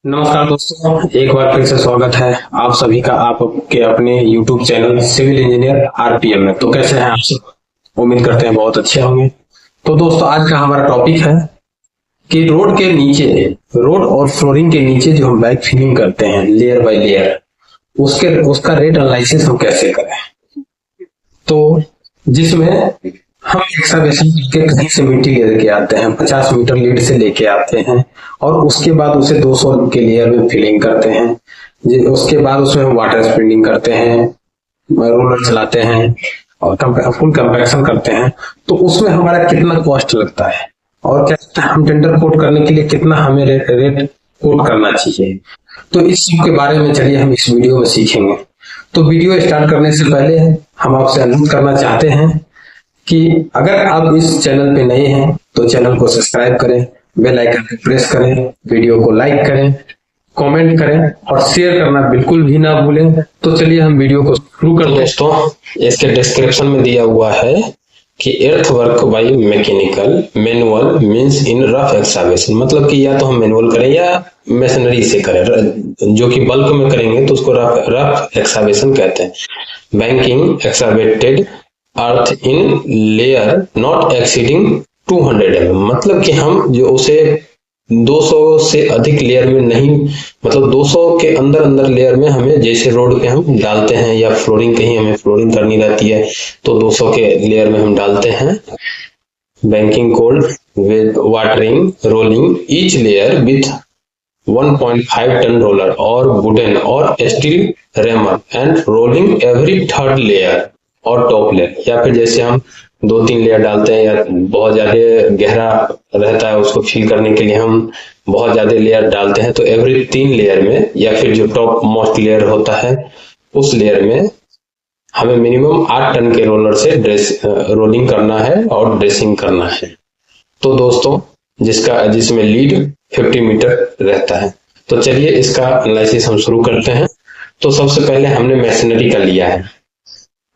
नमस्कार दोस्तों, एक बार फिर से स्वागत है आप सभी का आपके अपने YouTube channel civil engineer RPM में। तो कैसे हैं आप सब? उम्मीद करते हैं बहुत अच्छे होंगे। तो दोस्तों, आज का हमारा टॉपिक है कि रोड के नीचे, रोड और फ्लोरिंग के नीचे जो हम बैक फिलिंग करते हैं लेयर बाय लेयर, उसका रेट एनालिसिस हम कैसे करें। तो जिसमें हम एक्सकवेशन करके कहीं से मिट्टी लेके आते हैं, 50 मीटर लीड से लेके आते हैं और उसके बाद उसे 200 के लेयर में फिलिंग करते हैं। उसके बाद उसमें हम वाटर स्प्रेडिंग करते हैं, रोलर चलाते हैं और फुल कंपैक्शन करते हैं। तो उसमें हमारा कितना कॉस्ट लगता है और क्या हम टेंडर कोट करने के लिए कितना हमें रेट कोट करना चाहिए। तो इस सब के बारे में चलिए हम इस वीडियो में सीखेंगे। तो वीडियो स्टार्ट करने से पहले हम आपसे अनुरोध करना चाहते हैं कि अगर आप इस चैनल पे नए हैं तो चैनल को सब्सक्राइब करें, बेल आइकन को प्रेस करें, वीडियो को लाइक करें, कमेंट करें और शेयर करना बिल्कुल भी ना भूलें। तो चलिए हम वीडियो को शुरू करते हैं। दोस्तों, इसके डिस्क्रिप्शन में दिया हुआ है कि earth work by mechanical manual means in rough excavation, मतलब कि या तो हम मैनुअल करें या मशीनरी से करें, जो कि बल्क में करेंगे तो उसको रफ एक्सकावेशन कहते हैं। Banking एक्सकावेटेड earth in layer not exceeding 200 mm, मतलब कि हम जो उसे 200 से अधिक लेयर में नहीं, मतलब 200 के अंदर अंदर लेयर में हमें, जैसे रोड पे हम डालते हैं या फ्लोरिंग कहीं हमें फ्लोरिंग करनी रहती है तो 200 के लेयर में हम डालते हैं। Banking cold with watering rolling each layer with 1.5 ton roller और वुडन और steel rammer and rolling every third layer और टॉप लेयर, या फिर जैसे हम 2-3 लेयर डालते हैं या बहुत ज्यादा गहरा रहता है उसको फिल करने के लिए हम बहुत ज्यादा लेयर डालते हैं, तो एवरी 3 लेयर में या फिर जो टॉप मोस्ट लेयर होता है उस लेयर में हमें मिनिमम 8 टन के रोलर से रोलिंग करना है और ड्रेसिंग करना है। तो दोस्तों, जिसमें लीड 50 मीटर रहता है। तो चलिए इसका एनालिसिस हम शुरू करते हैं। तो सबसे पहले हमने मशीनरी का लिया है।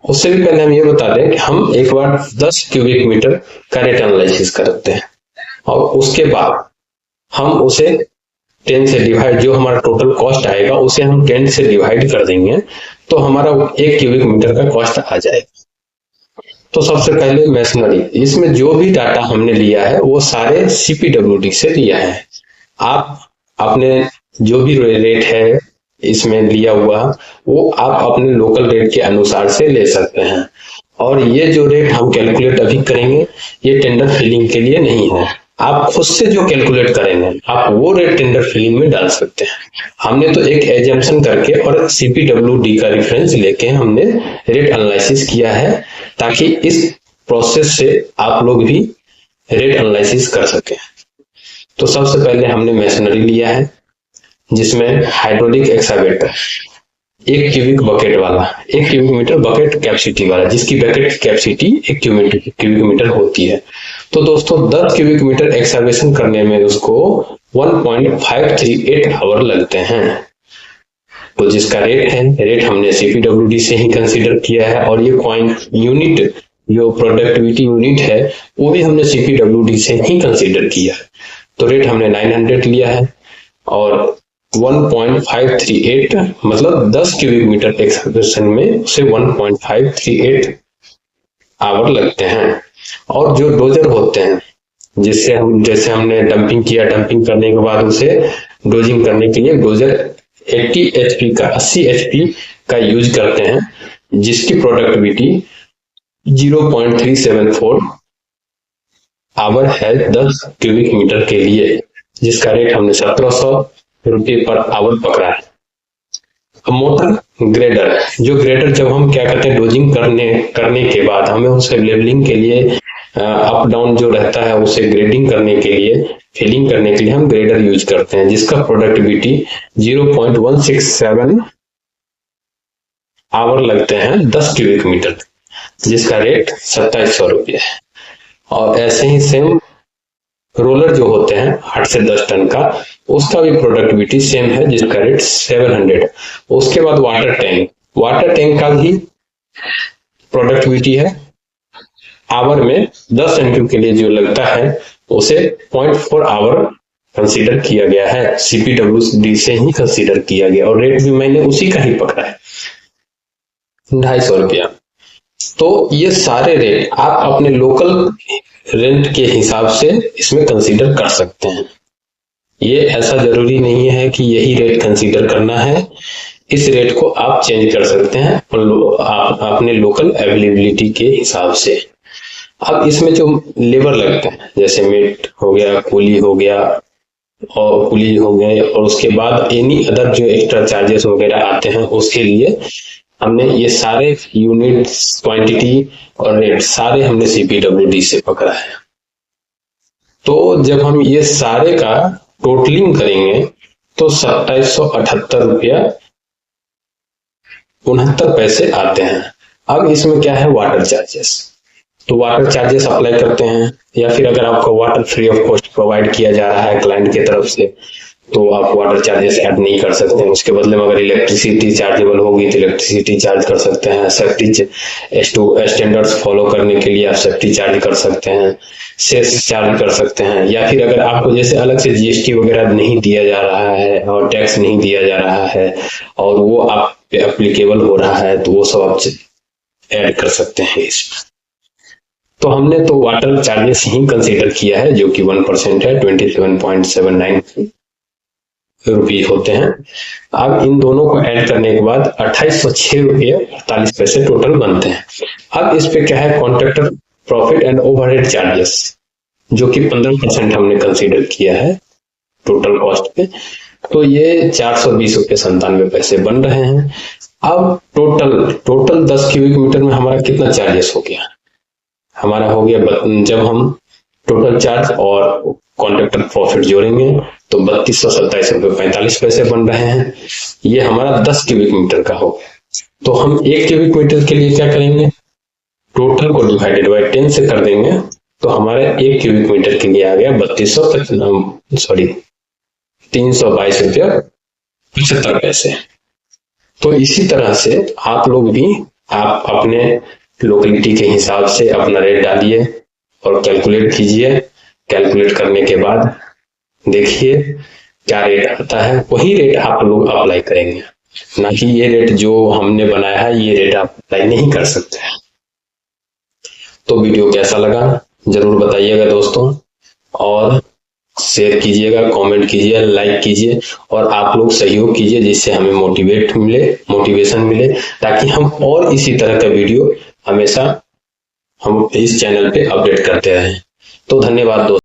उससे भी पहले हम ये बता दें कि हम एक बार 10 क्यूबिक मीटर का रेट एनालिसिस करते हैं और उसके बाद हम उसे 10 से डिवाइड, जो हमारा टोटल कॉस्ट आएगा उसे हम 10 से डिवाइड कर देंगे तो हमारा 1 क्यूबिक मीटर का कॉस्ट आ जाएगा। तो सबसे पहले मशीनरी, इसमें जो भी डाटा हमने लिया है वो सारे सीपीडब्ल्यूडी से लिया है। आप अपने जो भी रेट है इसमें लिया हुआ वो आप अपने लोकल रेट के अनुसार से ले सकते हैं। और ये जो रेट हम कैलकुलेट अभी करेंगे ये टेंडर फिलिंग के लिए नहीं है, आप खुद से जो कैलकुलेट करेंगे आप वो रेट टेंडर फिलिंग में डाल सकते हैं। हमने तो एक एजम्पशन करके और सीपीडब्ल्यूडी का रेफरेंस लेके हमने रेट एनालिसिस किया है ताकि इस प्रोसेस से आप लोग भी रेट एनालिसिस कर सकें। तो सबसे पहले हमने मशीनरी लिया है जिसमें हाइड्रोलिक एक्सकावेटर 1 क्यूबिक बकेट वाला, 1 क्यूबिक मीटर बकेट कैपेसिटी वाला, जिसकी बकेट कैपेसिटी 1 क्यूबिक मीटर होती है। तो दोस्तों 10 क्यूबिक मीटर एक्सकावेशन करने में उसको 1.538 आवर लगते हैं। तो जिसका रेट हमने सीपीडब्ल्यूडी से ही कंसीडर किया है और ये पॉइंट यूनिट जो प्रोडक्टिविटी यूनिट है वो भी हमने सीपीडब्ल्यूडी से ही कंसीडर किया है। तो रेट हमने 900 लिया है और 1.538 मतलब 10 क्यूबिक मीटर एक्सकावेशन में उसे 1.538 आवर लगते हैं। और जो डोजर होते हैं जैसे हमने डंपिंग किया, डंपिंग करने के बाद उसे डोजिंग करने के लिए डोजर 80 एचपी का यूज करते हैं, जिसकी प्रोडक्टिविटी 0.374 आवर है 10 क्यूबिक मीटर के लिए, जिसका रेट हमने 1700 रुपये पर आवर पकड़ा है। मोटर ग्रेडर, जो ग्रेडर जब हम क्या करते हैं डोजिंग करने के बाद हमें उसे लेवलिंग के लिए अप डाउन जो रहता है उसे ग्रेडिंग करने के लिए, फिलिंग करने के लिए हम ग्रेडर यूज करते हैं, जिसका प्रोडक्टिविटी 0.167 आवर लगते हैं 10 क्यूबिक मीटर, जिसका रेट 2700 रुपये है। और ऐसे ही सेम रोलर जो होते हैं 8 से 10 टन का, उसका भी प्रोडक्टिविटी सेम है, जिसका रेट 700। उसके बाद वाटर टैंक का भी प्रोडक्टिविटी है आवर में 10 एमक्यू के लिए जो लगता है उसे 0.4 आवर कंसीडर किया गया है, CPWD से ही कंसीडर किया गया, और रेट भी मैंने उसी का ही पकड़ा है, 250 रुपया। तो ये सारे रेट आप अपने लोकल रेंट के हिसाब से इसमें कंसीडर कर सकते हैं। ये ऐसा जरूरी नहीं है कि यही रेट कंसीडर करना है, इस रेट को आप चेंज कर सकते हैं आप अपने लोकल अवेलेबिलिटी के हिसाब से। अब इसमें जो लेबर लगता है, जैसे मेट हो गया, कूली हो गया, और कुली हो गए, और उसके बाद एनी अदर जो एक्स्ट्रा चार्जेस वगैरह आते हैं, उसके लिए हमने ये सारे यूनिट्स, क्वांटिटी और रेट सारे हमने CPWD से पकड़ा है। तो जब हम ये सारे का टोटलिंग करेंगे तो 2778 रुपया 69 पैसे आते हैं। अब इसमें क्या है, वाटर चार्जेस। तो वाटर चार्जेस अप्लाई करते हैं, या फिर अगर आपको water free of cost provide किया जा रहा है क्लाइंट की तरफ से, तो आप वाटर चार्जेस ऐड नहीं कर सकते हैं। उसके बदले में अगर इलेक्ट्रिसिटी चार्जेबल होगी तो इलेक्ट्रिसिटी चार्ज कर सकते हैं। सेफ्टी स्टैंडर्ड्स फॉलो करने के लिए आप सेफ्टी चार्ज कर सकते हैं, सेस चार्ज कर सकते हैं, या फिर अगर आपको जैसे अलग से GST वगैरह नहीं दिया जा रहा है और टैक्स नहीं दिया जा रहा है और वो आप पे एप्लीकेबल हो रहा है, तो वो सब आप ऐड कर सकते हैं इसमें। तो हमने तो वाटर चार्जेस ही कंसीडर किया है, जो कि 1% है, 27.79 रुपये होते हैं। अब इन दोनों को ऐड करने के बाद 2806 रुपये 48 पैसे टोटल बनते हैं। अब इस पे क्या है, contractor profit and overhead charges, जो कि 15% हमने कंसीडर किया है टोटल कॉस्ट पे, तो ये 420 रुपये 97 पैसे बन रहे हैं। अब टोटल 10 क्यूबिक मीटर में हमारा कितना चार्जेस हो गया, हमारा हो गया, जब हम टोटल चार्ज और कॉन्ट्रैक्टर प्रॉफिट जोड़ेंगे तो 3227 रुपये 45 पैसे बन रहे हैं। ये हमारा 10 क्यूबिक मीटर का हो गया। तो हम 1 क्यूबिक मीटर के लिए क्या करेंगे, टोटल को डिवाइडेड बाय 10 से कर देंगे, तो हमारे 1 क्यूबिक मीटर के लिए आ गया 322 रुपया 75 पैसे। तो इसी तरह से आप लोग भी आप अपने लोकेलिटी के हिसाब से अपना रेट डालिए और कैलकुलेट कीजिए। कैलकुलेट करने के बाद देखिए क्या रेट आता है, वही रेट आप लोग अप्लाई करेंगे, ना कि ये रेट जो हमने बनाया है ये रेट आप अप्लाई नहीं कर सकते हैं। तो वीडियो कैसा लगा जरूर बताइएगा दोस्तों, और शेयर कीजिएगा, कमेंट कीजिए, लाइक कीजिए, और आप लोग सहयोग कीजिए, जिससे हमें मोटिवेशन मिले, ताकि हम और इसी तरह का वीडियो हमेशा हम इस चैनल पे अपडेट करते रहें। तो धन्यवाद दोस्तों।